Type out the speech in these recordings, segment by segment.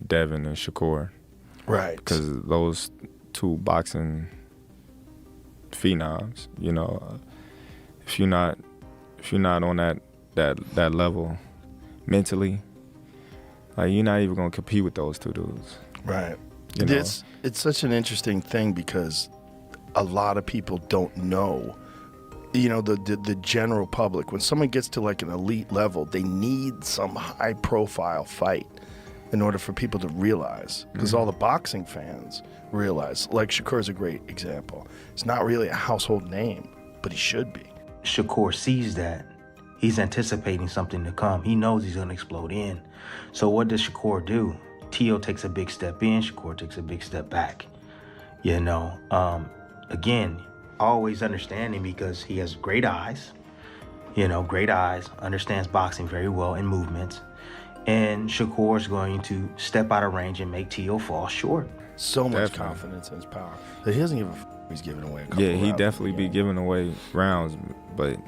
Devin and Shakur. Right. Because those two boxing phenoms, you know, if you're not on that level mentally, like you're not even gonna compete with those two dudes. Right. You know? It's such an interesting thing because a lot of people don't know. You know, the general public, when someone gets to like an elite level, they need some high profile fight in order for people to realize. Because all the boxing fans realize, like Shakur's a great example. He's not really a household name, but he should be. Shakur sees that. He's anticipating something to come. He knows he's going to explode in. So what does Shakur do? Teo takes a big step in, Shakur takes a big step back. You know, again, always understanding because he has great eyes, understands boxing very well and movements. And Shakur's going to step out of range and make Teo fall short. So much confidence in his power that he doesn't give a he's giving away a couple Yeah, he rounds definitely be giving away rounds, but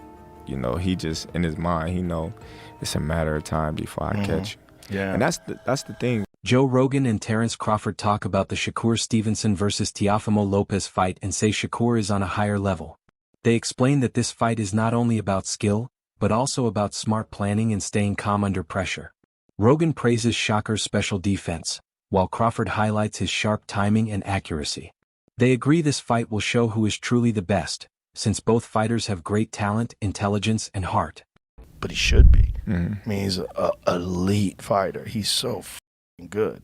you know, he just in his mind, he know it's a matter of time before I catch you. Yeah. And that's the thing. Joe Rogan and Terence Crawford talk about the Shakur Stevenson versus Teofimo Lopez fight and say Shakur is on a higher level. They explain that this fight is not only about skill, but also about smart planning and staying calm under pressure. Rogan praises Shakur's special defense, while Crawford highlights his sharp timing and accuracy. They agree this fight will show who is truly the best, since both fighters have great talent, intelligence, and heart. But he should be. I mean, he's an elite fighter. He's so good.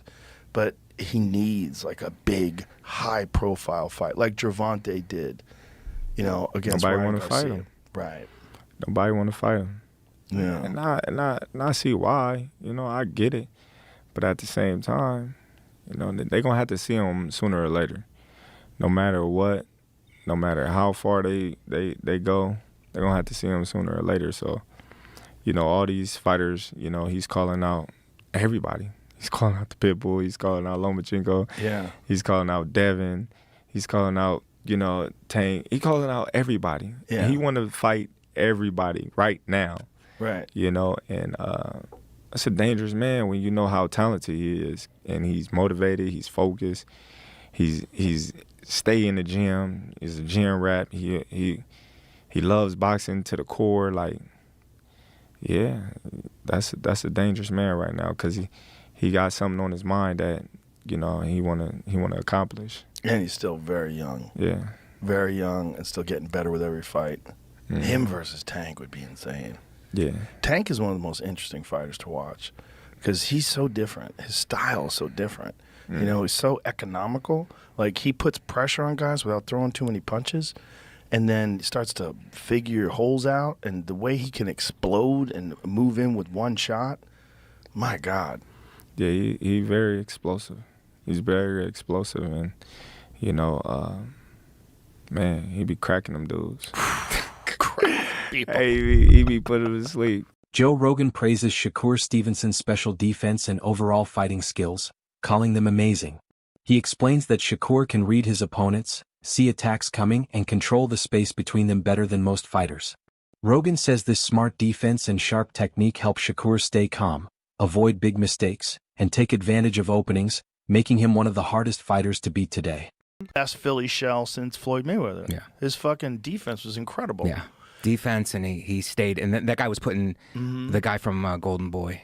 But he needs like a big, high-profile fight, like Gervonta did, you know, against Nobody Ryan want to Garcia. fight him. Right. Nobody want to fight him. Yeah. And I see why. You know, I get it. But at the same time, you know, they're going to have to see him sooner or later. No matter what, no matter how far they go, they're going to have to see him sooner or later. So, you know, all these fighters, you know, he's calling out everybody. He's calling out the Pitbull. He's calling out Lomachenko. Yeah. He's calling out Devin. He's calling out, you know, Tank. He's calling out everybody. Yeah. And he want to fight everybody right now. Right. You know, and that's a dangerous man when you know how talented he is. And he's motivated. He's focused. He's stay in the gym. He's a gym rat. He loves boxing to the core. Like, yeah, that's a dangerous man right now because he got something on his mind that, you know, he wanna accomplish. And he's still very young. Yeah. Very young and still getting better with every fight. Him versus Tank would be insane. Yeah. Tank is one of the most interesting fighters to watch because he's so different. His style is so different. You know, he's so economical. Like, he puts pressure on guys without throwing too many punches and then starts to figure holes out. And the way he can explode and move in with one shot, my God. Yeah, he very explosive. He's very explosive. And, you know, man, he be cracking them dudes. Hey, he be putting them to sleep. Joe Rogan praises Shakur Stevenson's special defense and overall fighting skills, calling them amazing. He explains that Shakur can read his opponents, see attacks coming, and control the space between them better than most fighters. Rogan says this smart defense and sharp technique help Shakur stay calm, avoid big mistakes, and take advantage of openings, making him one of the hardest fighters to beat today. Best Philly shell since Floyd Mayweather. Yeah. His fucking defense was incredible. Yeah. Defense, and he stayed, and that guy was putting the guy from Golden Boy,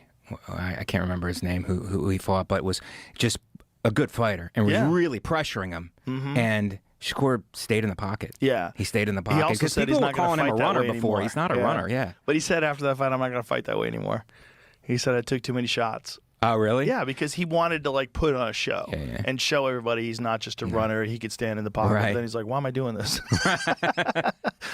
I can't remember his name, who he fought, but was just a good fighter and was really pressuring him. And Shakur stayed in the pocket. Yeah. He stayed in the He pocket. also Because said people he's were not gonna calling him a fight that runner way before. anymore. He's not a runner, yeah. But he said after that fight, I'm not going to fight that way anymore. He said I took too many shots. Oh, really? Yeah, because he wanted to like put on a show and show everybody he's not just a runner. He could stand in the pocket. Right. Then he's like, why am I doing this?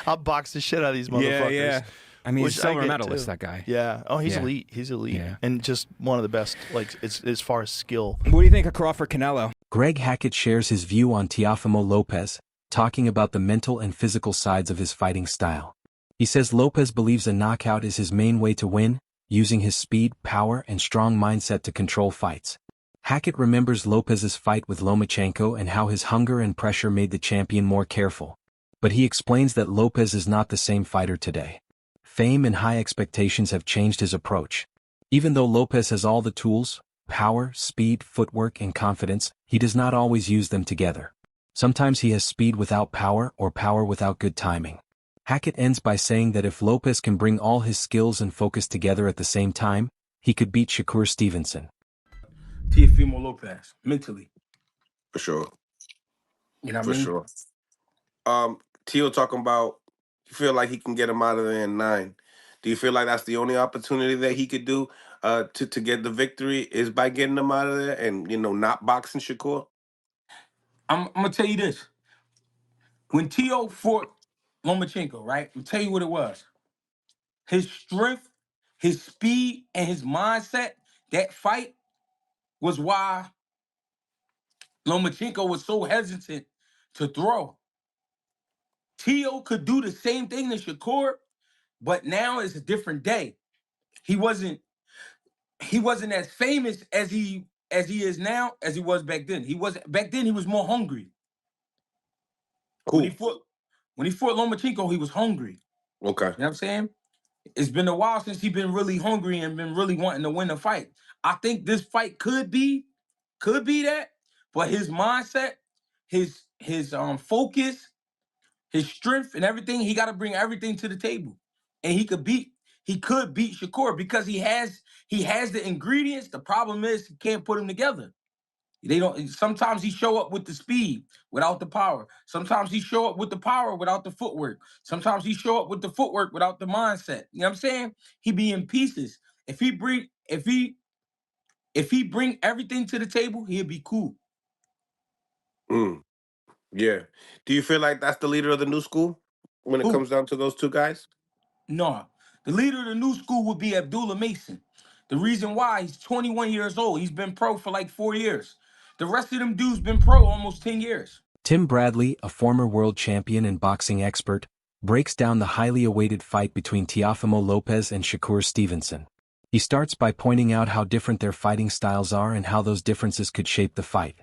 I'll box the shit out of these motherfuckers. Yeah. I mean, he's a silver get, medalist, too. that guy. Yeah. Oh, he's Yeah. elite. He's elite. Yeah. And just one of the best, like, as far as skill. What do you think of Crawford Canelo? Greg Hackett shares his view on Teofimo Lopez, talking about the mental and physical sides of his fighting style. He says Lopez believes a knockout is his main way to win, using his speed, power, and strong mindset to control fights. Hackett remembers Lopez's fight with Lomachenko and how his hunger and pressure made the champion more careful. But he explains that Lopez is not the same fighter today. Fame and high expectations have changed his approach. Even though Lopez has all the tools, Power, speed, footwork, and confidence, he does not always use them together. Sometimes he has speed without power or power without good timing. Hackett ends by saying that if Lopez can bring all his skills and focus together at the same time, he could beat Shakur Stevenson. Teofimo Lopez, mentally. For sure. You know what I For mean? sure. Tio talking about you feel like he can get him out of there in 9. Do you feel like that's the only opportunity that he could do to get the victory is by getting him out of there and not boxing Shakur? I'm gonna tell you this. When Tio fought Lomachenko, right? I'm tell you what it was. His strength, his speed, and his mindset, that fight was why Lomachenko was so hesitant to throw. Tio could do the same thing to Shakur, but now it's a different day. He wasn't as famous as he is now as he was back then. He was more hungry. Cool. When he fought Lomachenko, he was hungry. Okay. You know what I'm saying? It's been a while since he's been really hungry and been really wanting to win a fight. I think this fight could be that, but his mindset, his focus, his strength, and everything, he got to bring everything to the table, and he could beat Shakur because he has the ingredients. The problem is he can't put them together. They don't. Sometimes he show up with the speed without the power. Sometimes he show up with the power without the footwork. Sometimes he show up with the footwork without the mindset. You know what I'm saying? He be in pieces. If he bring everything to the table, he'll be cool. Yeah. Do you feel like that's the leader of the new school when it comes down to those two guys? No, the leader of the new school would be Abdullah Mason. The reason why, he's 21 years old. He's been pro for like 4 years. The rest of them dudes been pro almost 10 years. Tim Bradley, a former world champion and boxing expert, breaks down the highly awaited fight between Teofimo Lopez and Shakur Stevenson. He starts by pointing out how different their fighting styles are and how those differences could shape the fight.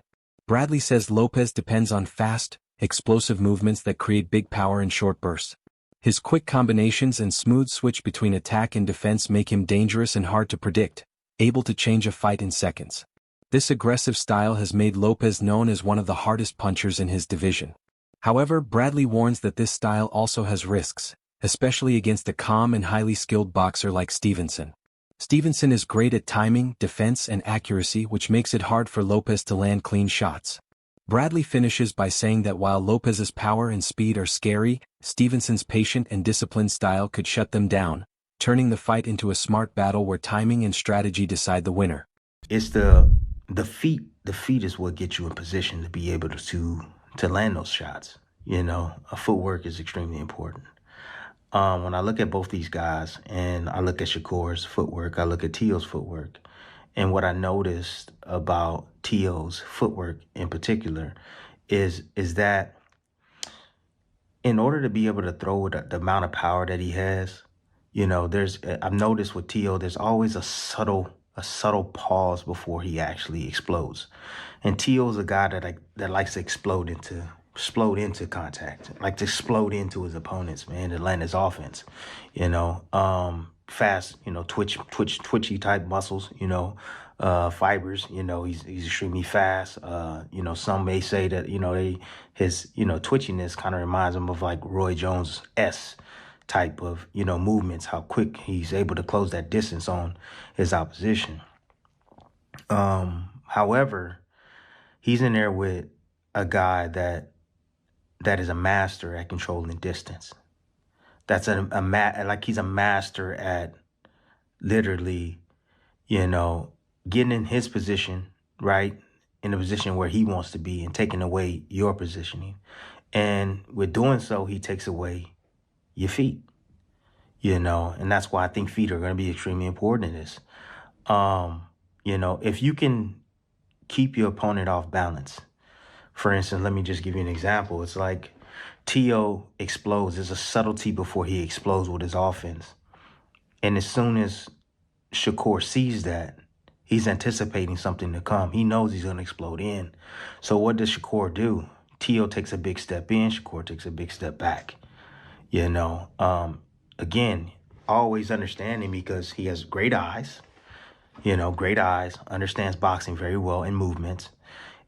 Bradley says Lopez depends on fast, explosive movements that create big power in short bursts. His quick combinations and smooth switch between attack and defense make him dangerous and hard to predict, able to change a fight in seconds. This aggressive style has made Lopez known as one of the hardest punchers in his division. However, Bradley warns that this style also has risks, especially against a calm and highly skilled boxer like Stevenson. Stevenson is great at timing, defense, and accuracy, which makes it hard for Lopez to land clean shots. Bradley finishes by saying that while Lopez's power and speed are scary, Stevenson's patient and disciplined style could shut them down, turning the fight into a smart battle where timing and strategy decide the winner. It's the feet. The feet is what gets you in position to be able to land those shots. A footwork is extremely important. When I look at both these guys, and I look at Shakur's footwork, I look at Tio's footwork, and what I noticed about Tio's footwork in particular is that in order to be able to throw with the amount of power that he has, I've noticed with Tio, there's always a subtle pause before he actually explodes. And Tio's a guy that likes to explode into contact, like to explode into his opponents, man, to land his offense. Fast, twitchy type muscles, fibers, he's extremely fast. Some may say that, his twitchiness kind of reminds him of like Roy Jones-esque type of, movements, how quick he's able to close that distance on his opposition. However, he's in there with a guy that is a master at controlling distance. That's like he's a master at literally, getting in his position, right, in the position where he wants to be and taking away your positioning. And with doing so, he takes away your feet, and that's why I think feet are going to be extremely important in this. If you can keep your opponent off balance, for instance, let me just give you an example. It's like Tio explodes. There's a subtlety before he explodes with his offense. And as soon as Shakur sees that, he's anticipating something to come. He knows he's going to explode in. So what does Shakur do? Tio takes a big step in. Shakur takes a big step back. Again, always understanding because he has great eyes. You know, great eyes, understands boxing very well and movements.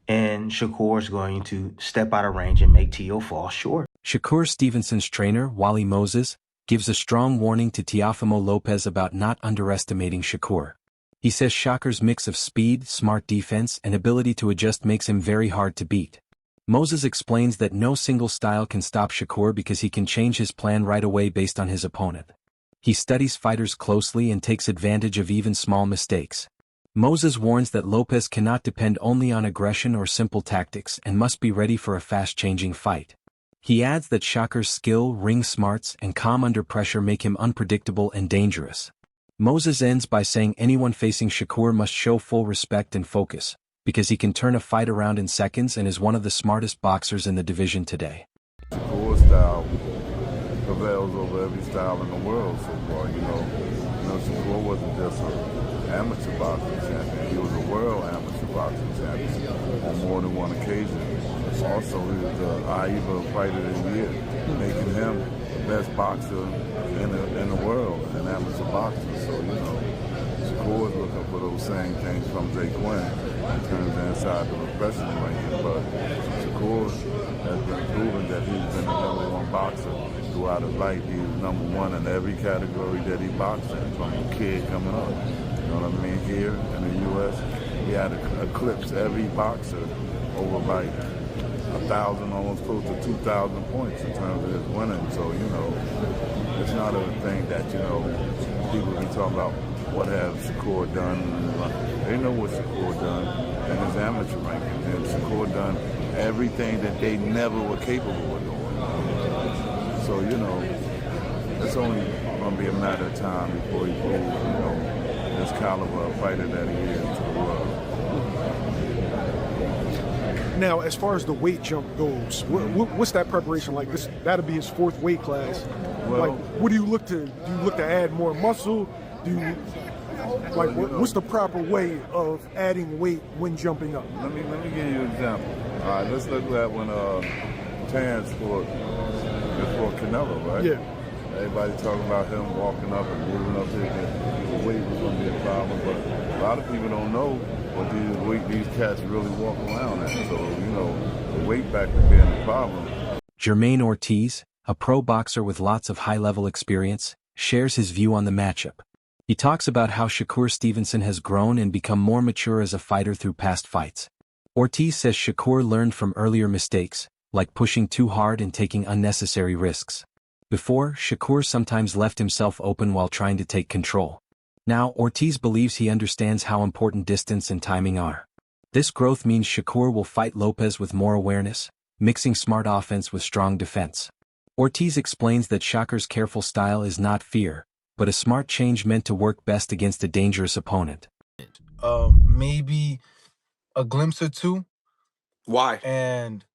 And Shakur is going to step out of range and make Teo fall short. Shakur Stevenson's trainer, Wally Moses, gives a strong warning to Teofimo Lopez about not underestimating Shakur. He says Shakur's mix of speed, smart defense, and ability to adjust makes him very hard to beat. Moses explains that no single style can stop Shakur because he can change his plan right away based on his opponent. He studies fighters closely and takes advantage of even small mistakes. Moses warns that Lopez cannot depend only on aggression or simple tactics and must be ready for a fast-changing fight. He adds that Shakur's skill, ring smarts, and calm under pressure make him unpredictable and dangerous. Moses ends by saying anyone facing Shakur must show full respect and focus, because he can turn a fight around in seconds and is one of the smartest boxers in the division today. Shakur style prevails over every style in the world so far, you know. Shakur wasn't just an amateur boxing champion. He was a world amateur boxing champion on more than one occasion. Also, he was the AIBA Fighter of the Year, making him the best boxer in the world in amateur boxing. So, you know, Shakur is looking for those same things from Jay Quinn in terms of inside the professional ranking. But Shakur has been proven that he's been the #1 boxer throughout his life. He was #1 in every category that he boxed in from a kid coming up. You know what I mean? Here in the U.S., he had eclipsed every boxer over like 1,000, almost close to 2,000 points in terms of his winning. So, you know, it's not a thing that, you know, people be talking about what has Shakur done. They know what Shakur done in his amateur rankings. And Shakur done everything that they never were capable of doing. So, you know, it's only going to be a matter of time before he proves, you know, this caliber of fighter that he is to the world. Now, as far as the weight jump goes, what's that preparation like? That'll be his 4th weight class. Well, like, what do you look to? Do you look to add more muscle? Do you like what's the proper way of adding weight when jumping up? Let me give you an example. All right, let's look at when Terence fought Canelo, right? Yeah. Everybody talking about him walking up and moving up there. The weight was going to be a problem, but a lot of people don't know what these cats really walk around at. So, you know, the weight factor being the problem. Jermaine Ortiz, a pro boxer with lots of high-level experience, shares his view on the matchup. He talks about how Shakur Stevenson has grown and become more mature as a fighter through past fights. Ortiz says Shakur learned from earlier mistakes, like pushing too hard and taking unnecessary risks. Before, Shakur sometimes left himself open while trying to take control. Now, Ortiz believes he understands how important distance and timing are. This growth means Shakur will fight Lopez with more awareness, mixing smart offense with strong defense. Ortiz explains that Shakur's careful style is not fear, but a smart change meant to work best against a dangerous opponent. Maybe a glimpse or two. Why? And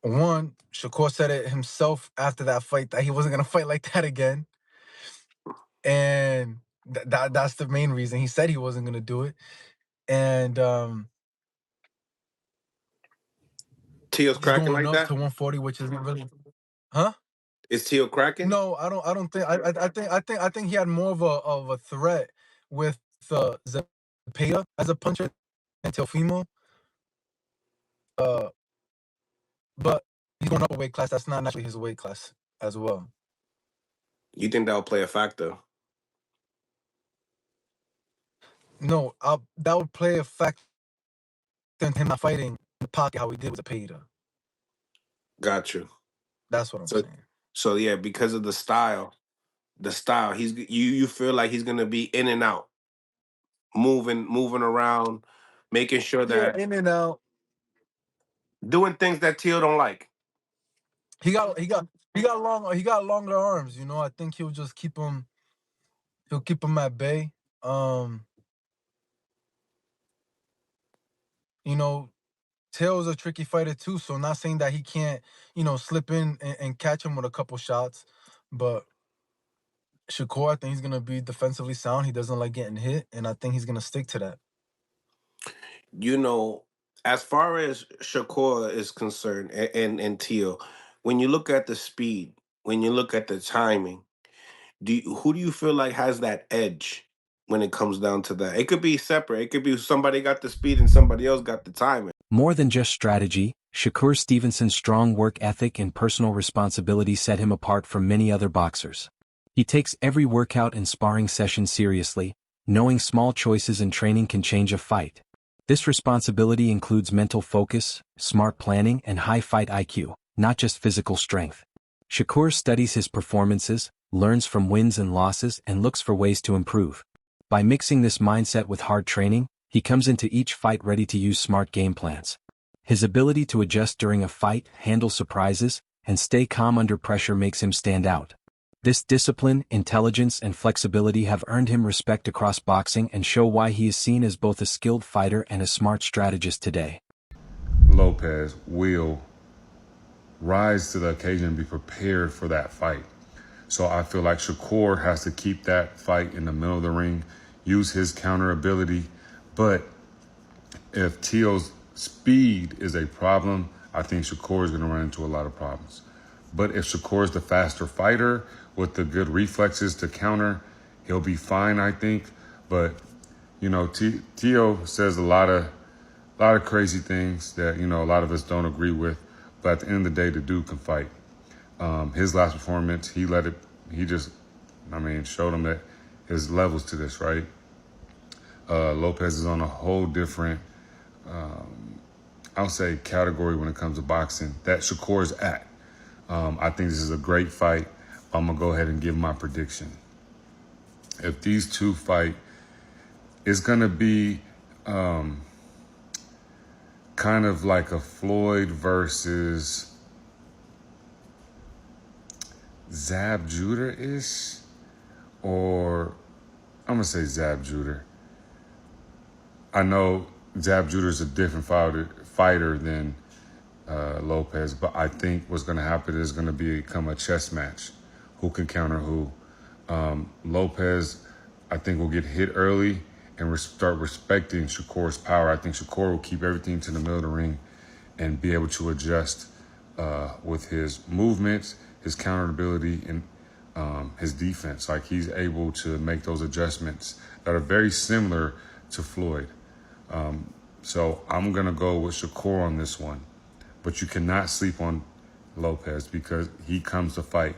one, Shakur said it himself after that fight that he wasn't going to fight like that again. And that's the main reason. He said he wasn't going to do it. And Teo's cracking going like up that? to 140, which isn't really, huh? Is Teo cracking? No, I don't think. I think he had more of a threat with Zepeda as a puncher and Teofimo. But he's going up a weight class. That's not naturally his weight class as well. You think that'll play a factor? No, that would play a factor in him not fighting in the pocket how he did with Zepeda. Got you. That's what I'm saying. So yeah, because of the style, you feel like he's gonna be in and out, moving around, making sure that in and out. doing things that Teo don't like. He got longer arms, you know. I think he'll just keep him at bay. You know, Teo's a tricky fighter too, so not saying that he can't, you know, slip in and catch him with a couple shots, but Shakur, I think he's gonna be defensively sound. He doesn't like getting hit, and I think he's gonna stick to that. You know, as far as Shakur is concerned and Teo, when you look at the speed, when you look at the timing, who do you feel like has that edge when it comes down to that. It could be separate. It could be somebody got the speed and somebody else got the timing. More than just strategy, Shakur Stevenson's strong work ethic and personal responsibility set him apart from many other boxers. He takes every workout and sparring session seriously, knowing small choices in training can change a fight. This responsibility includes mental focus, smart planning, and high fight IQ, not just physical strength. Shakur studies his performances, learns from wins and losses, and looks for ways to improve. By mixing this mindset with hard training, he comes into each fight ready to use smart game plans. His ability to adjust during a fight, handle surprises, and stay calm under pressure makes him stand out. This discipline, intelligence, and flexibility have earned him respect across boxing and show why he is seen as both a skilled fighter and a smart strategist today. Lopez will rise to the occasion and be prepared for that fight. So I feel like Shakur has to keep that fight in the middle of the ring, use his counter ability. But if Teo's speed is a problem, I think Shakur is going to run into a lot of problems. But if Shakur is the faster fighter with the good reflexes to counter, he'll be fine, I think. But, you know, Teo says a lot of crazy things that, you know, a lot of us don't agree with. But at the end of the day, the dude can fight. His last performance, he showed him that his levels to this, right? Lopez is on a whole different, I'll say, category when it comes to boxing that Shakur's at. I think this is a great fight. I'm going to go ahead and give my prediction. If these two fight, it's going to be kind of like a Floyd versus Zab Judah-ish, or I'm going to say Zab Judah. I know Zab Judah is a different fighter than Lopez, but I think what's going to happen is going to become a chess match. Who can counter who? Lopez, I think, will get hit early and start respecting Shakur's power. I think Shakur will keep everything to the middle of the ring and be able to adjust with his movements, his counter ability, and his defense. Like, he's able to make those adjustments that are very similar to Floyd. So I'm going to go with Shakur on this one. But you cannot sleep on Lopez because he comes to fight.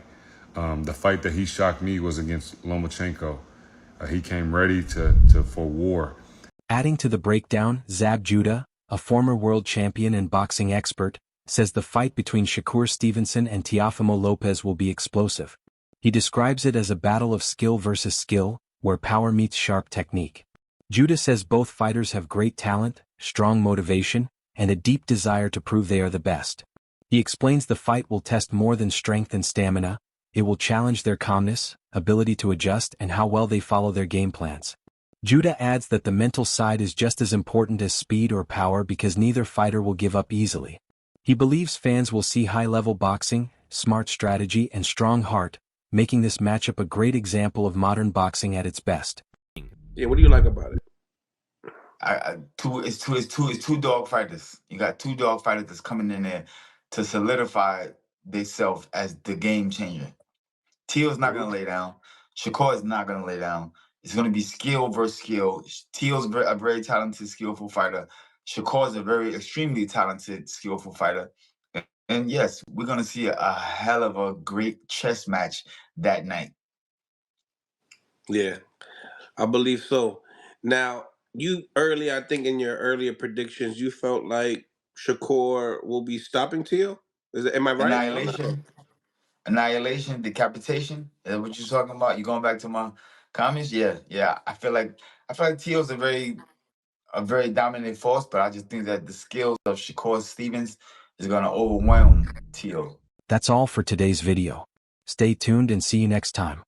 The fight that he shocked me was against Lomachenko. He came ready for war. Adding to the breakdown, Zab Judah, a former world champion and boxing expert, says the fight between Shakur Stevenson and Teofimo Lopez will be explosive. He describes it as a battle of skill versus skill, where power meets sharp technique. Judah says both fighters have great talent, strong motivation, and a deep desire to prove they are the best. He explains the fight will test more than strength and stamina. It will challenge their calmness, ability to adjust, and how well they follow their game plans. Judah adds that the mental side is just as important as speed or power because neither fighter will give up easily. He believes fans will see high-level boxing, smart strategy, and strong heart, making this matchup a great example of modern boxing at its best. Yeah, what do you like about it? It's two dog fighters. You got two dog fighters that's coming in there to solidify themselves as the game changer. Teo's not gonna lay down. Shakur is not gonna lay down. It's gonna be skill versus skill. Teo's a very talented, skillful fighter. Shakur is a very extremely talented, skillful fighter. And yes, we're gonna see a hell of a great chess match that night. Yeah, I believe so. Now, I think in your earlier predictions, you felt like Shakur will be stopping Teo. Am I right? Annihilation, decapitation. Is that what you're talking about? You going back to my comments? Yeah. I feel like Teo's a very dominant force, but I just think that the skills of Shakur Stevens is gonna overwhelm Teo. That's all for today's video. Stay tuned and see you next time.